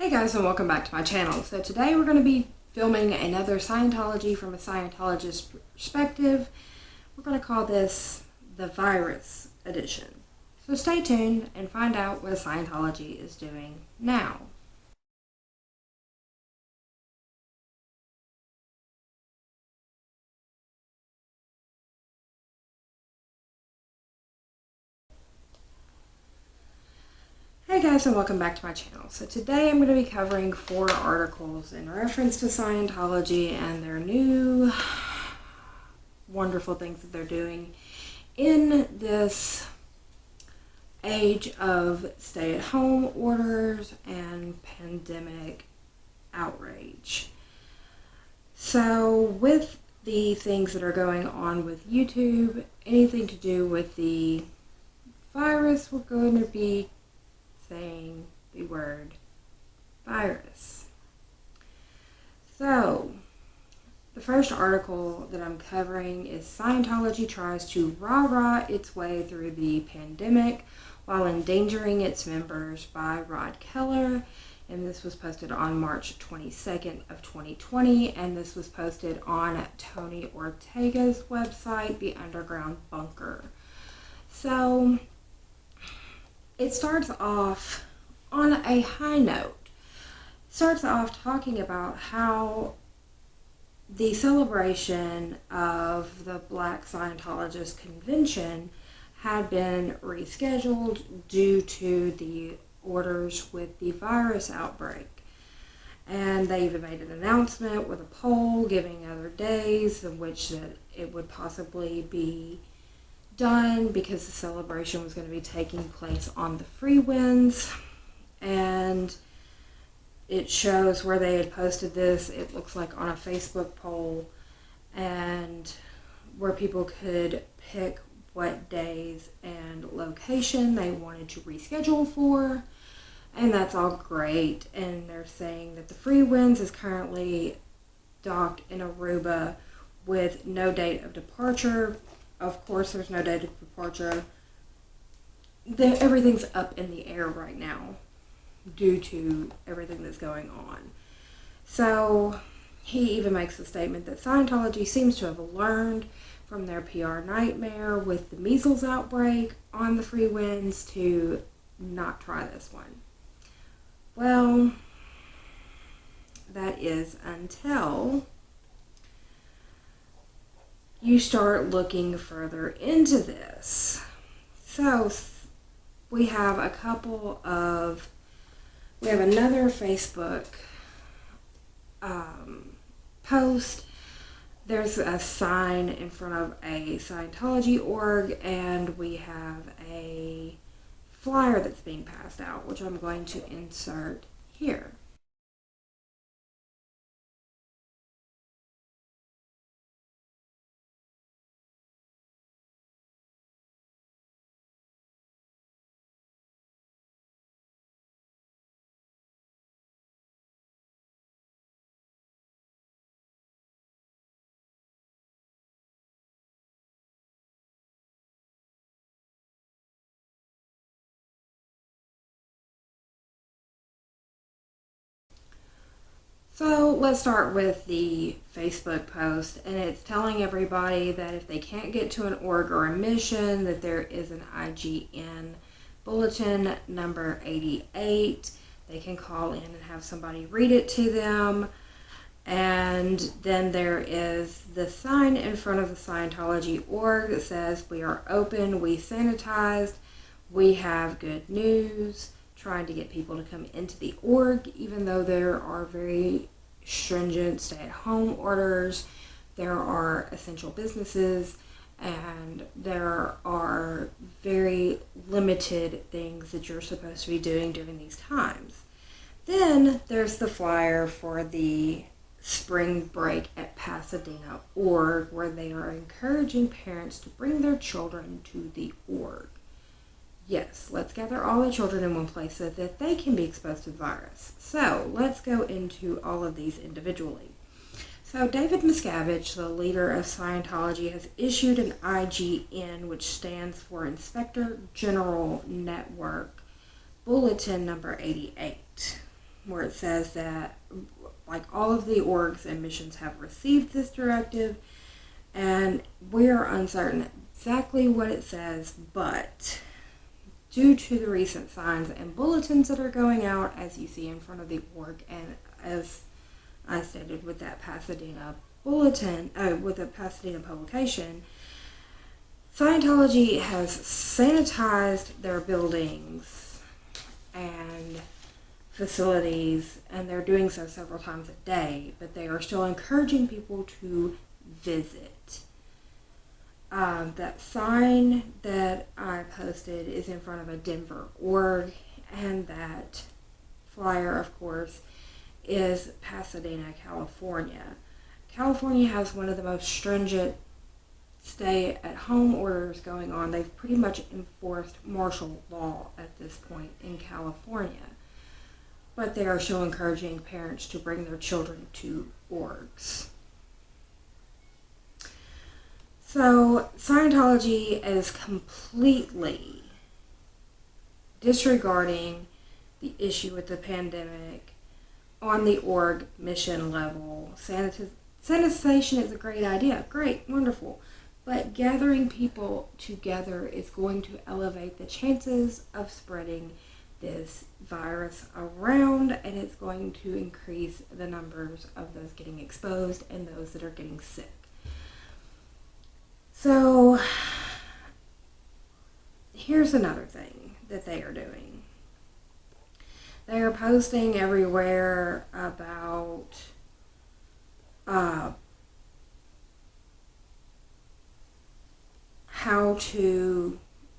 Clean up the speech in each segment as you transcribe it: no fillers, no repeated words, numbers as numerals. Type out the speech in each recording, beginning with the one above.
Hey guys, and welcome back to my channel. So today we're going to be filming another Scientology from a Scientologist perspective. We're going to call this the virus edition. So stay tuned and find out what Scientology is doing now. Hey guys, and welcome back to my channel. So today I'm going to be covering 4 articles in reference to Scientology and their new wonderful things that they're doing in this age of stay-at-home orders and pandemic outrage. So with the things that are going on with YouTube, anything to do with the virus, we're going to be saying the word virus. So, the first article that I'm covering is Scientology tries to rah-rah its way through the pandemic while endangering its members by Rod Keller. And this was posted on March 22nd of 2020, and this was posted on Tony Ortega's website, The Underground Bunker. So, it starts off on a high note. It starts off talking about how the celebration of the Black Scientologist Convention had been rescheduled due to the orders with the virus outbreak. And they even made an announcement with a poll giving other days in which that it would possibly be done because the celebration was going to be taking place on the free winds. And it shows where they had posted this. It looks like on a Facebook poll, and where people could pick what days and location they wanted to reschedule for. And that's all great. And they're saying that the free winds is currently docked in Aruba with no date of departure. Of course, there's no date of departure. Everything's up in the air right now due to everything that's going on. So he even makes the statement that Scientology seems to have learned from their PR nightmare with the measles outbreak on the free winds to not try this one. Well, that is until you start looking further into this. So we have another Facebook post. There's a sign in front of a Scientology org, and we have a flyer that's being passed out, which I'm going to insert here. So let's start with the Facebook post, and it's telling everybody that if they can't get to an org or a mission, that there is an IGN bulletin number 88. They can call in and have somebody read it to them. And then there is the sign in front of the Scientology org that says, "We are open, we sanitized, we have good news," trying to get people to come into the org, even though there are very stringent stay-at-home orders. There are essential businesses, and there are very limited things that you're supposed to be doing during these times. Then there's the flyer for the spring break at Pasadena org, where they are encouraging parents to bring their children to the org. Yes, let's gather all the children in one place so that they can be exposed to the virus. So let's go into all of these individually. So David Miscavige, the leader of Scientology, has issued an IGN, which stands for Inspector General Network, Bulletin number 88. where it says that like all of the orgs and missions have received this directive, and we are uncertain exactly what it says, but due to the recent signs and bulletins that are going out, as you see in front of the org, and as I stated with that Pasadena bulletin, with the Pasadena publication, Scientology has sanitized their buildings and facilities, and they're doing so several times a day, but they are still encouraging people to visit. That sign that I posted is in front of a Denver org, and that flyer, of course, is Pasadena, California. California has one of the most stringent stay-at-home orders going on. They've pretty much enforced martial law at this point in California, but they are still encouraging parents to bring their children to orgs. So Scientology is completely disregarding the issue with the pandemic on the org mission level. Sanitization is a great idea. Great, wonderful. But gathering people together is going to elevate the chances of spreading this virus around, and it's going to increase the numbers of those getting exposed and those that are getting sick. So here's another thing that they are doing. They are posting everywhere about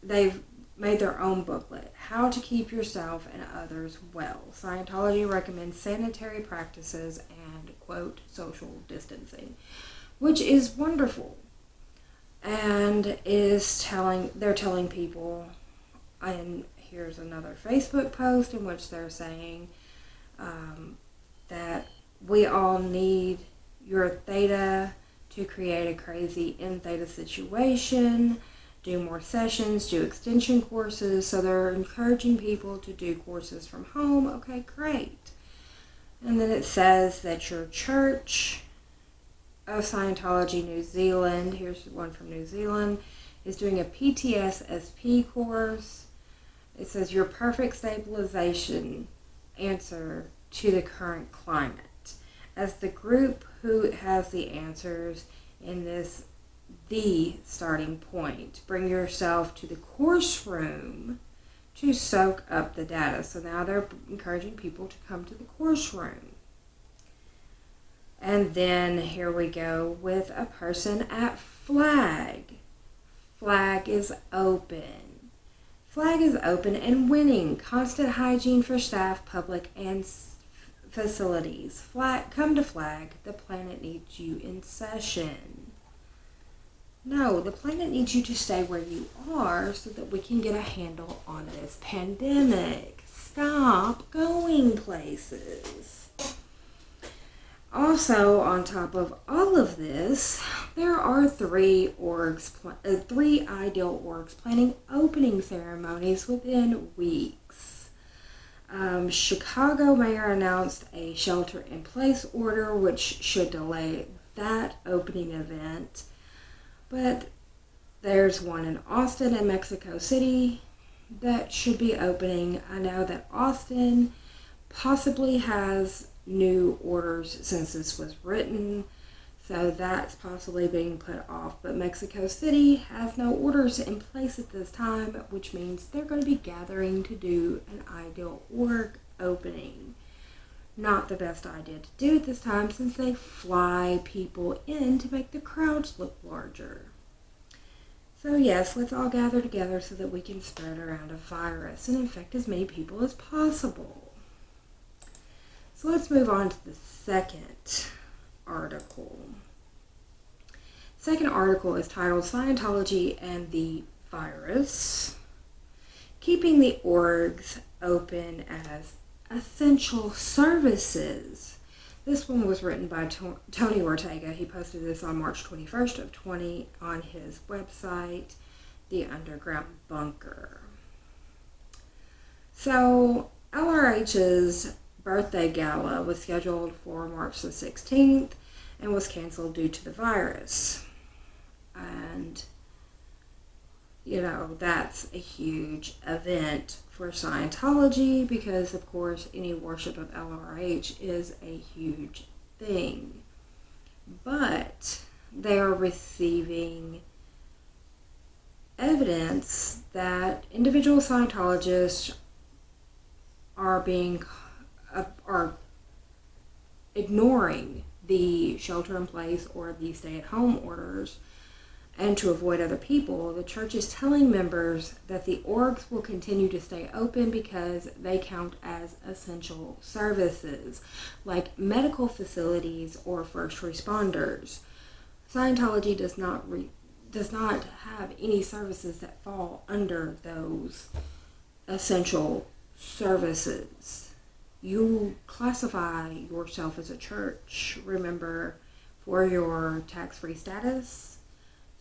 they've made their own booklet, How to Keep Yourself and Others Well. Scientology recommends sanitary practices and, quote, social distancing, which is wonderful. And they're telling people, and here's another Facebook post in which they're saying that we all need your theta to create a crazy in theta situation, do more sessions, do extension courses. So they're encouraging people to do courses from home. Okay, great. And then it says that your Church of Scientology New Zealand, here's one from New Zealand, is doing a PTSSP course. It says your perfect stabilization answer to the current climate. As the group who has the answers in this, the starting point, bring yourself to the course room to soak up the data. So now they're encouraging people to come to the course room. And then here we go with a person at Flag. Flag is open. Flag is open and winning. Constant hygiene for staff, public, and facilities. Come to Flag. The planet needs you in session. No, the planet needs you to stay where you are so that we can get a handle on this pandemic. Stop going places. Also, on top of all of this, there are three ideal orgs planning opening ceremonies within weeks. Chicago mayor announced a shelter-in-place order, which should delay that opening event. But there's one in Austin and Mexico City that should be opening. I know that Austin possibly has new orders since this was written, so that's possibly being put off. But Mexico City has no orders in place at this time, which means they're going to be gathering to do an ideal org opening. Not the best idea to do at this time, since they fly people in to make the crowds look larger. So yes, let's all gather together so that we can spread around a virus and infect as many people as possible. So let's move on to the second article. Second article is titled Scientology and the Virus, Keeping the Orgs Open as Essential Services. This one was written by Tony Ortega. He posted this on March 21st of 20 on his website, The Underground Bunker. So LRH's birthday gala was scheduled for March the 16th and was canceled due to the virus. And, that's a huge event for Scientology because, of course, any worship of LRH is a huge thing. But they are receiving evidence that individual Scientologists are ignoring the shelter-in-place or the stay-at-home orders, and to avoid other people, the church is telling members that the orgs will continue to stay open because they count as essential services, like medical facilities or first responders. Scientology does not have any services that fall under those essential services. You classify yourself as a church, remember, for your tax-free status.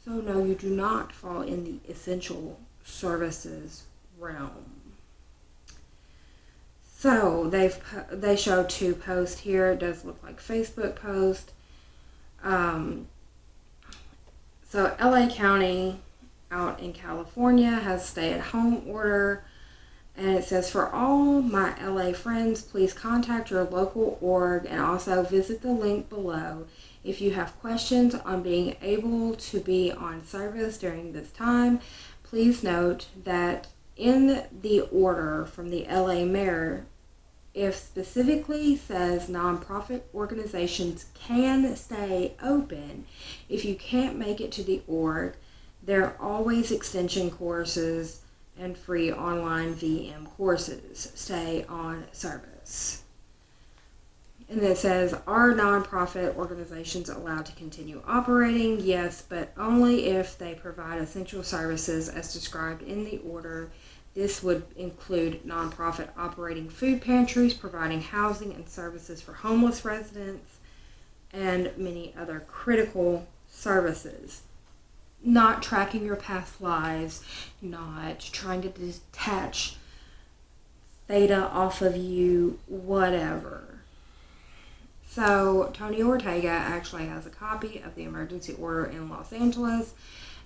So no, you do not fall in the essential services realm. So they show 2 posts here. It does look like Facebook post. So LA County out in California has stay-at-home order. And it says, for all my LA friends, please contact your local org and also visit the link below if you have questions on being able to be on service during this time. Please note that in the order from the LA mayor, if specifically says nonprofit organizations can stay open, if you can't make it to the org, there are always extension courses and free online VM courses. Stay on service. And it says, are nonprofit organizations allowed to continue operating? Yes, but only if they provide essential services as described in the order. This would include nonprofit operating food pantries, providing housing and services for homeless residents, and many other critical services. Not tracking your past lives, not trying to detach theta off of you, whatever. So Tony Ortega actually has a copy of the emergency order in Los Angeles,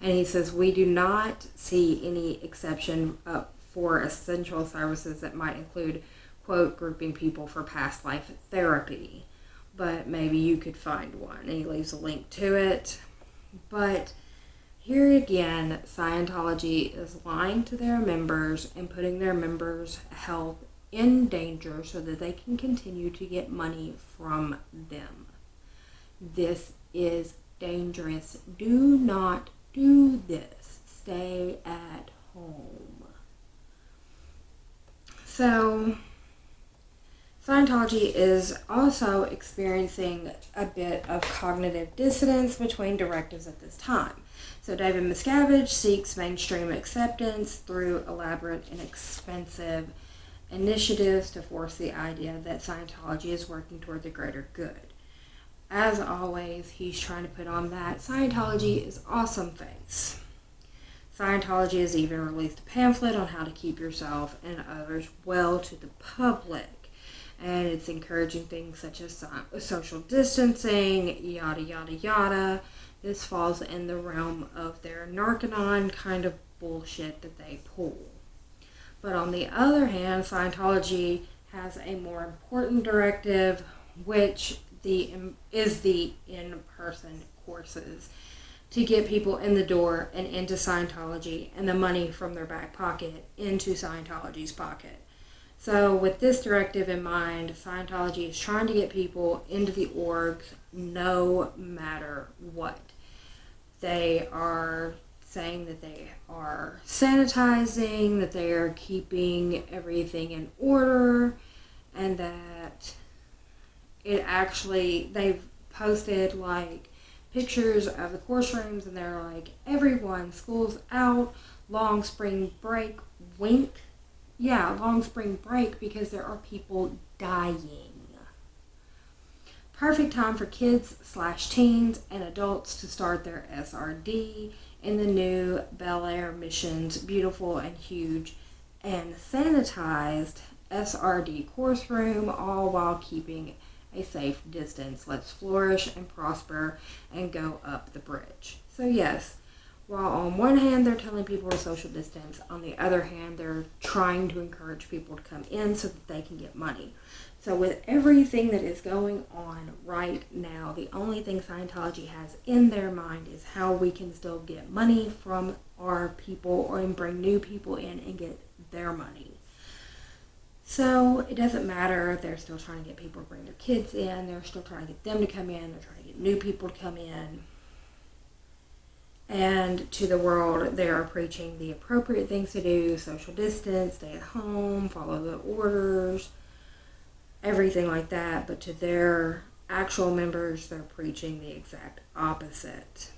and he says we do not see any exception for essential services that might include, quote, grouping people for past life therapy, but maybe you could find one, and he leaves a link to it. But here again, Scientology is lying to their members and putting their members' health in danger so that they can continue to get money from them. This is dangerous. Do not do this. Stay at home. So, Scientology is also experiencing a bit of cognitive dissonance between directives at this time. So David Miscavige seeks mainstream acceptance through elaborate and expensive initiatives to force the idea that Scientology is working toward the greater good. As always, he's trying to put on that Scientology is awesome face. Scientology has even released a pamphlet on how to keep yourself and others well to the public. And it's encouraging things such as social distancing, yada, yada, yada. This falls in the realm of their Narcanon kind of bullshit that they pull. But on the other hand, Scientology has a more important directive, which is the in-person courses to get people in the door and into Scientology and the money from their back pocket into Scientology's pocket. So with this directive in mind, Scientology is trying to get people into the orgs no matter what. They are saying that they are sanitizing, that they are keeping everything in order, and that they've posted like pictures of the course rooms, and they're like, everyone, school's out, long spring break, wink. Yeah, long spring break because there are people dying. Perfect time for kids/teens and adults to start their SRD in the new Bel Air Missions, beautiful and huge and sanitized SRD course room, all while keeping a safe distance. Let's flourish and prosper and go up the bridge. So yes, while on one hand they're telling people to social distance, on the other hand they're trying to encourage people to come in so that they can get money. So with everything that is going on right now, the only thing Scientology has in their mind is how we can still get money from our people or bring new people in and get their money. So it doesn't matter if they're still trying to get people to bring their kids in, they're still trying to get them to come in, they're trying to get new people to come in. And to the world, they are preaching the appropriate things to do: social distance, stay at home, follow the orders, everything like that. But to their actual members, they're preaching the exact opposite.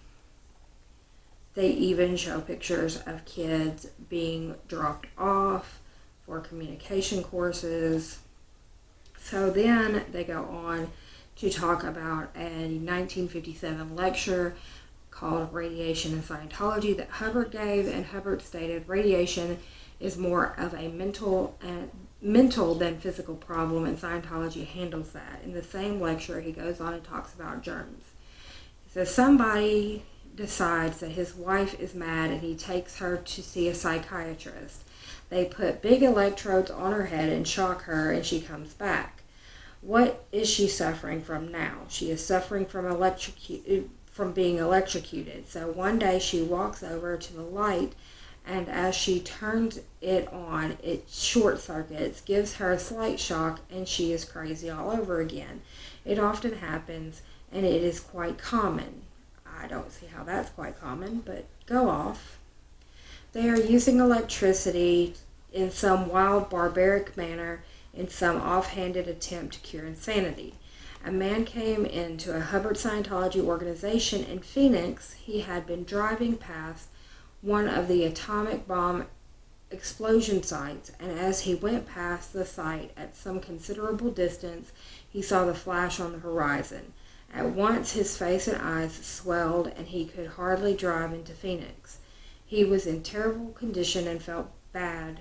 They even show pictures of kids being dropped off for communication courses. So then they go on to talk about a 1957 lecture called Radiation in Scientology that Hubbard gave, and Hubbard stated radiation is more of a mental than physical problem, and Scientology handles that. In the same lecture, he goes on and talks about germs. He says somebody decides that his wife is mad and he takes her to see a psychiatrist. They put big electrodes on her head and shock her, and she comes back. What is she suffering from now? She is suffering from being electrocuted. So one day she walks over to the light, and as she turns it on, it short circuits, gives her a slight shock, and she is crazy all over again. It often happens, and it is quite common. I don't see how that's quite common, but go off. They are using electricity in some wild, barbaric manner in some offhanded attempt to cure insanity. A man came into a Hubbard Scientology organization in Phoenix. He had been driving past one of the atomic bomb explosion sites, and as he went past the site at some considerable distance, he saw the flash on the horizon. At once his face and eyes swelled, and he could hardly drive into Phoenix. He was in terrible condition and felt bad.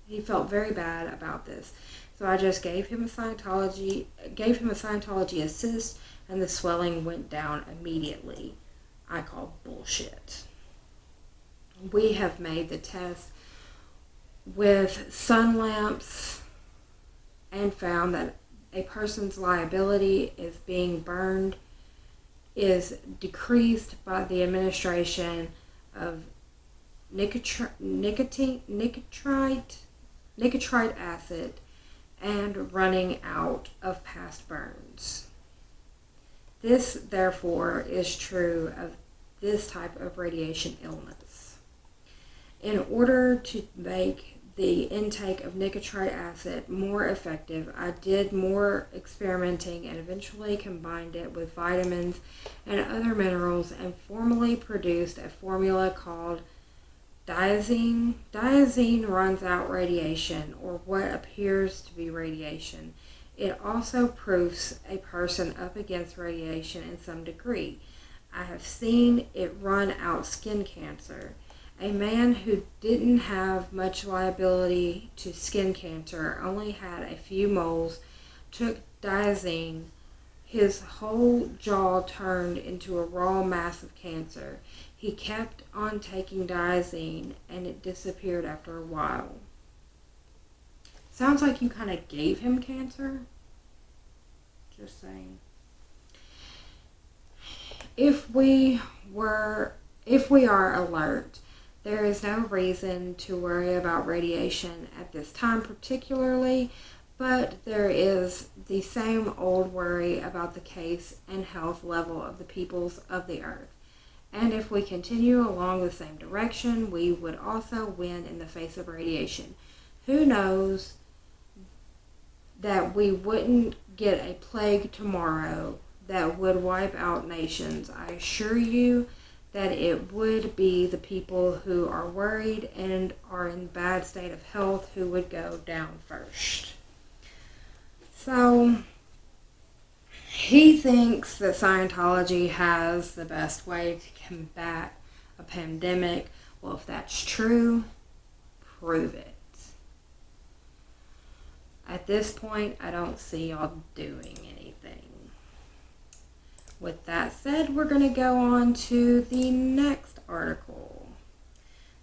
He felt very bad about this. So I just gave him a Scientology assist, and the swelling went down immediately. I call bullshit. We have made the test with sun lamps and found that a person's liability is being burned is decreased by the administration of nitrite acid and running out of past burns. This, therefore, is true of this type of radiation illness. In order to make the intake of nitrite acid more effective, I did more experimenting and eventually combined it with vitamins and other minerals and formally produced a formula called diazine. Diazine runs out radiation, or what appears to be radiation. It also proofs a person up against radiation in some degree. I have seen it run out skin cancer. A man who didn't have much liability to skin cancer, only had a few moles, took diazine. His whole jaw turned into a raw mass of cancer. He kept on taking diazine, and it disappeared after a while. Sounds like you kind of gave him cancer. Just saying. If we are alert, there is no reason to worry about radiation at this time particularly, but there is the same old worry about the case and health level of the peoples of the earth. And if we continue along the same direction, we would also win in the face of radiation. Who knows that we wouldn't get a plague tomorrow that would wipe out nations. I assure you that it would be the people who are worried and are in bad state of health who would go down first. So he thinks that Scientology has the best way to combat a pandemic. Well, if that's true, prove it. At this point, I don't see y'all doing anything. With that said, we're going to go on to the next article.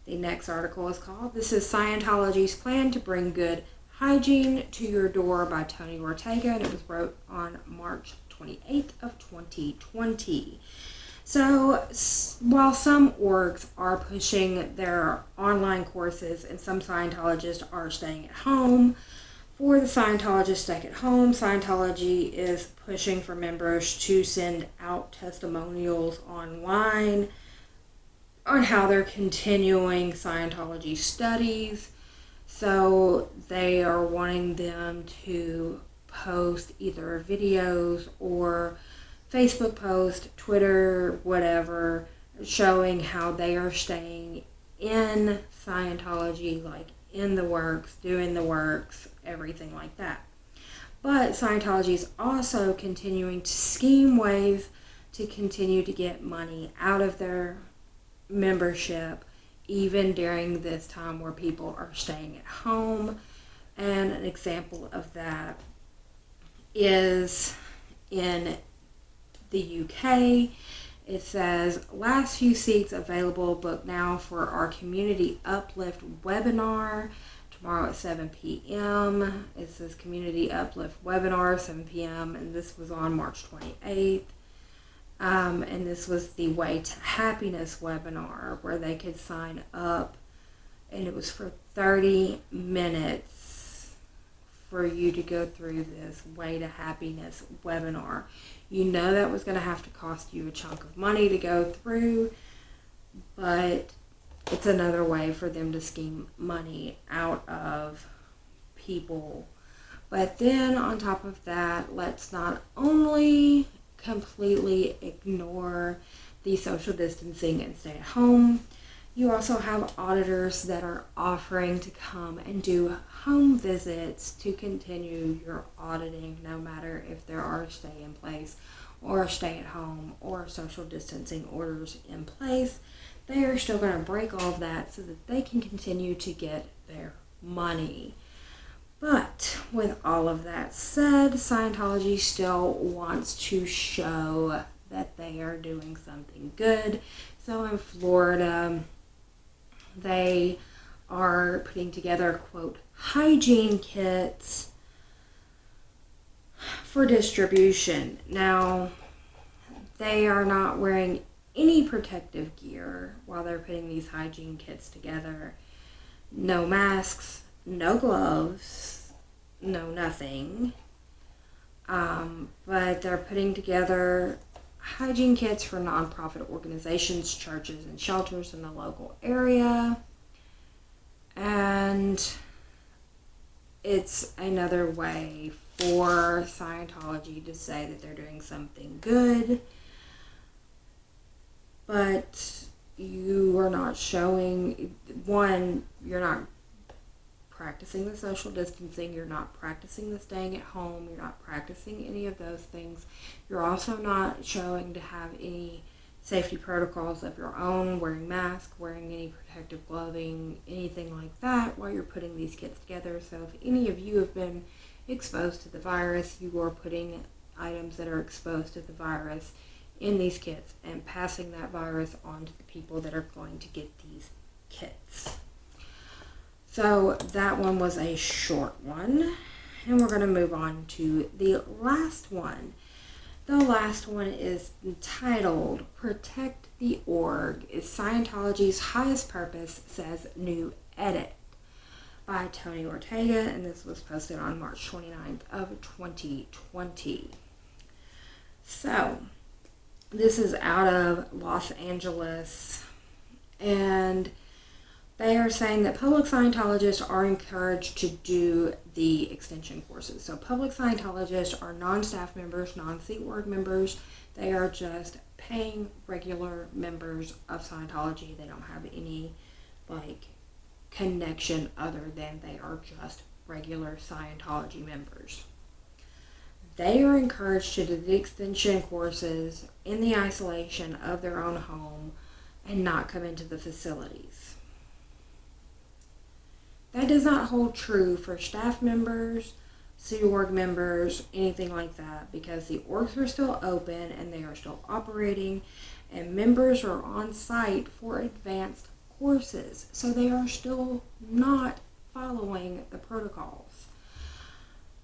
The next article is called, this is Scientology's Plan to Bring Good Hygiene to Your Door by Tony Ortega, and it was wrote on March 28th of 2020. So while some orgs are pushing their online courses and some Scientologists are staying at home, for the Scientologists stuck at home, Scientology is pushing for members to send out testimonials online on how they're continuing Scientology studies. So they are wanting them to post either videos or Facebook post, Twitter, whatever, showing how they are staying in Scientology, like in the works, doing the works, everything like that. But Scientology is also continuing to scheme ways to continue to get money out of their membership, even during this time where people are staying at home. And an example of that is in the UK. It says, last few seats available, book now for our Community Uplift webinar tomorrow at 7 p.m. It says Community Uplift webinar, 7 p.m. and this was on March 28th. And this was the Way to Happiness webinar where they could sign up, and it was for 30 minutes for you to go through this Way to Happiness webinar. You know that was going to have to cost you a chunk of money to go through, but it's another way for them to scheme money out of people. But then on top of that, let's not only completely ignore the social distancing and stay at home. You also have auditors that are offering to come and do home visits to continue your auditing, no matter if there are stay in place or stay at home or social distancing orders in place. They are still going to break all of that so that they can continue to get their money. But with all of that said, Scientology still wants to show that they are doing something good. So in Florida, they are putting together, quote, hygiene kits for distribution. Now, they are not wearing any protective gear while they're putting these hygiene kits together. No masks, no gloves, no nothing. But they're putting together hygiene kits for nonprofit organizations, churches, and shelters in the local area. And it's another way for Scientology to say that they're doing something good. But you are not showing, one, you're not practicing the social distancing, you're not practicing the staying at home, you're not practicing any of those things. You're also not showing to have any safety protocols of your own, wearing masks, wearing any protective clothing, anything like that while you're putting these kits together. So if any of you have been exposed to the virus, you are putting items that are exposed to the virus in these kits and passing that virus on to the people that are going to get these kits. So that one was a short one, and we're going to move on to the last one. The last one is entitled Protect the Org is Scientology's Highest Purpose, says New Edit, by Tony Ortega, and this was posted on March 29th of 2020. So this is out of Los Angeles, and they are saying that public Scientologists are encouraged to do the extension courses. So public Scientologists are non-staff members, non-Sea Org members. They are just paying regular members of Scientology. They don't have any connection other than they are just regular Scientology members. They are encouraged to do the extension courses in the isolation of their own home and not come into the facilities. That does not hold true for staff members, Sea Org members, anything like that, because the orgs are still open and they are still operating, and members are on site for advanced courses. So they are still not following the protocols.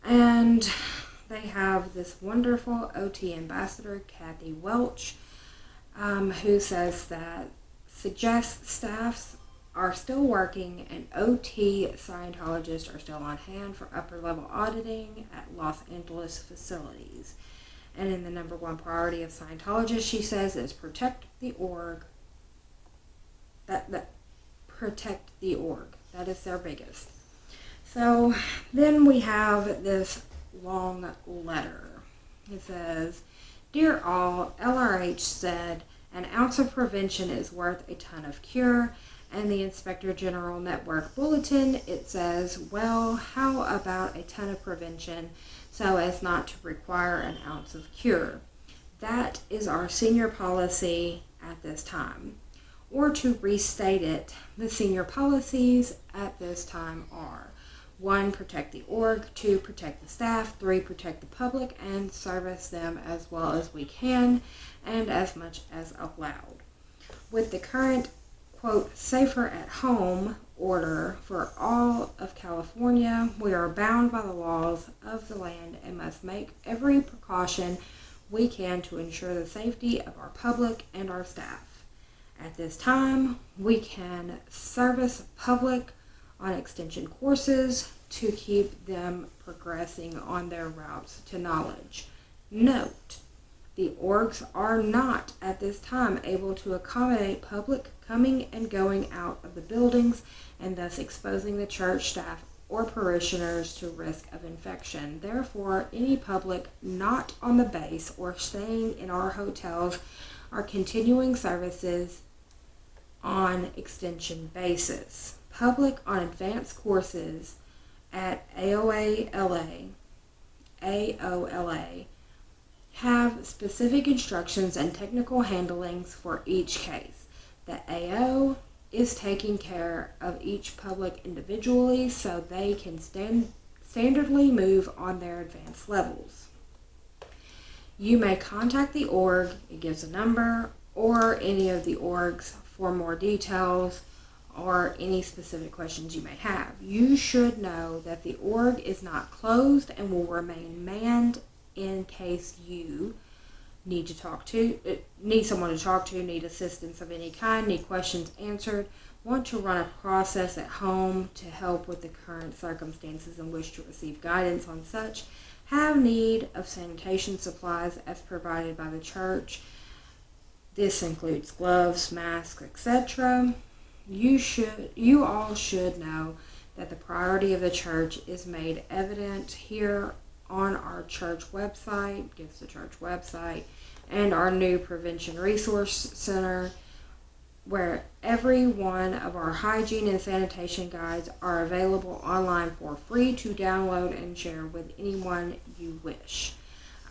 And they have this wonderful OT ambassador, Kathy Welch, who says that suggests staffs are still working and OT Scientologists are still on hand for upper level auditing at Los Angeles facilities. And in the number one priority of Scientologists, she says, is protect the org. Protect the org. That is their biggest. So then we have this long letter. It says, "Dear all, LRH said an ounce of prevention is worth a ton of cure." And the Inspector General Network Bulletin, it says, well, how about a ton of prevention so as not to require an ounce of cure? That is our senior policy at this time. Or to restate it, the senior policies at this time are: 1, protect the org; 2, protect the staff; 3, protect the public and service them as well as we can and as much as allowed. With the current, quote, safer at home order for all of California, we are bound by the laws of the land and must make every precaution we can to ensure the safety of our public and our staff. At this time, we can service public on extension courses to keep them progressing on their routes to knowledge. Note, the orgs are not at this time able to accommodate public coming and going out of the buildings and thus exposing the church staff or parishioners to risk of infection. Therefore, any public not on the base or staying in our hotels are continuing services on extension basis. Public on advanced courses at AOLA have specific instructions and technical handlings for each case. The AO is taking care of each public individually so they can standardly move on their advanced levels. You may contact the org, it gives a number, or any of the orgs for more details or any specific questions you may have. You should know that the org is not closed and will remain manned in case you need someone to talk to, need assistance of any kind, need questions answered, want to run a process at home to help with the current circumstances and wish to receive guidance on such, have need of sanitation supplies as provided by the church. This includes gloves, masks, etc. You all should know that the priority of the church is made evident here on our church website, gives the church website, and our new Prevention Resource Center, where every one of our hygiene and sanitation guides are available online for free to download and share with anyone you wish.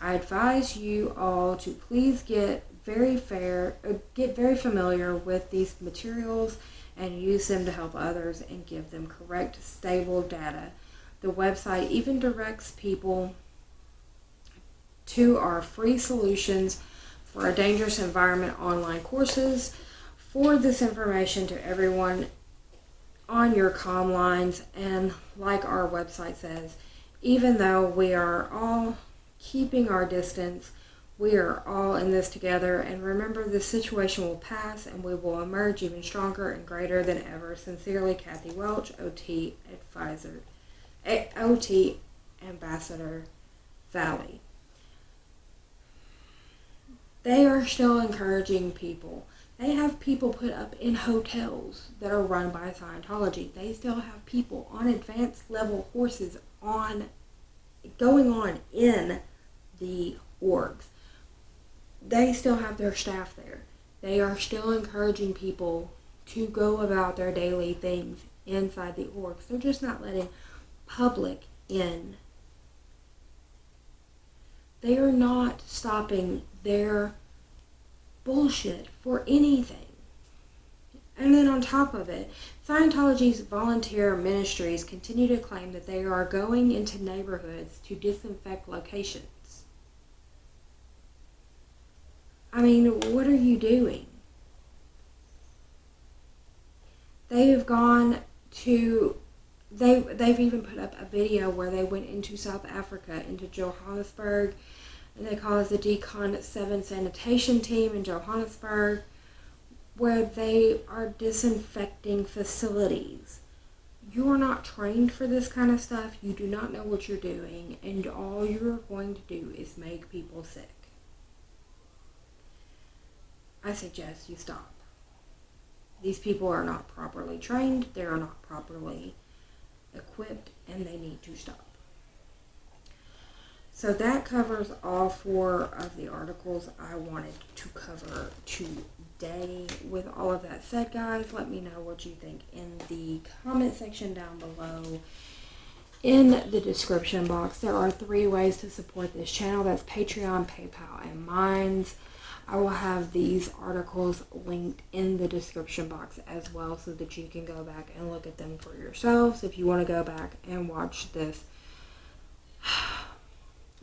I advise you all to please get very familiar with these materials and use them to help others and give them correct, stable data. The website even directs people to our free solutions for a dangerous environment online courses. Forward this information to everyone on your comm lines, and like our website says, even though we are all keeping our distance, we are all in this together, and remember, this situation will pass and we will emerge even stronger and greater than ever. Sincerely, Kathy Welch, OT Ambassador Valley. They are still encouraging people. They have people put up in hotels that are run by Scientology. They still have people on advanced level courses going on in the orgs. They still have their staff there. They are still encouraging people to go about their daily things inside the orgs. They're just not letting public in. They are not stopping their bullshit for anything. And then on top of it, Scientology's volunteer ministries continue to claim that they are going into neighborhoods to disinfect locations. I mean, what are you doing? They have gone to, they've even put up a video where they went into South Africa, into Johannesburg, and they call it the Decon 7 sanitation team in Johannesburg, where they are disinfecting facilities. You are not trained for this kind of stuff. You do not know what you're doing, and all you're going to do is make people sick. I suggest you stop. These people are not properly trained, they are not properly equipped, and they need to stop. So that covers all 4 of the articles I wanted to cover today. With all of that said, guys, let me know what you think in the comment section down below. In the description box, there are 3 ways to support this channel. That's Patreon, PayPal, and Minds. I will have these articles linked in the description box as well, so that you can go back and look at them for yourselves. If you want to go back and watch this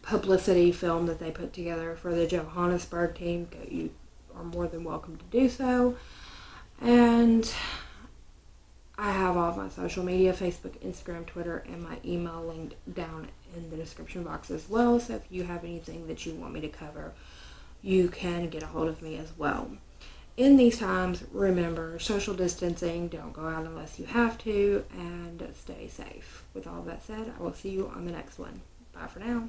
publicity film that they put together for the Johannesburg team, you are more than welcome to do so. And I have all of my social media, Facebook, Instagram, Twitter, and my email linked down in the description box as well. So if you have anything that you want me to cover, you can get a hold of me as well. In these times, remember social distancing, don't go out unless you have to, and stay safe. With all that said, I will see you on the next one. Bye for now.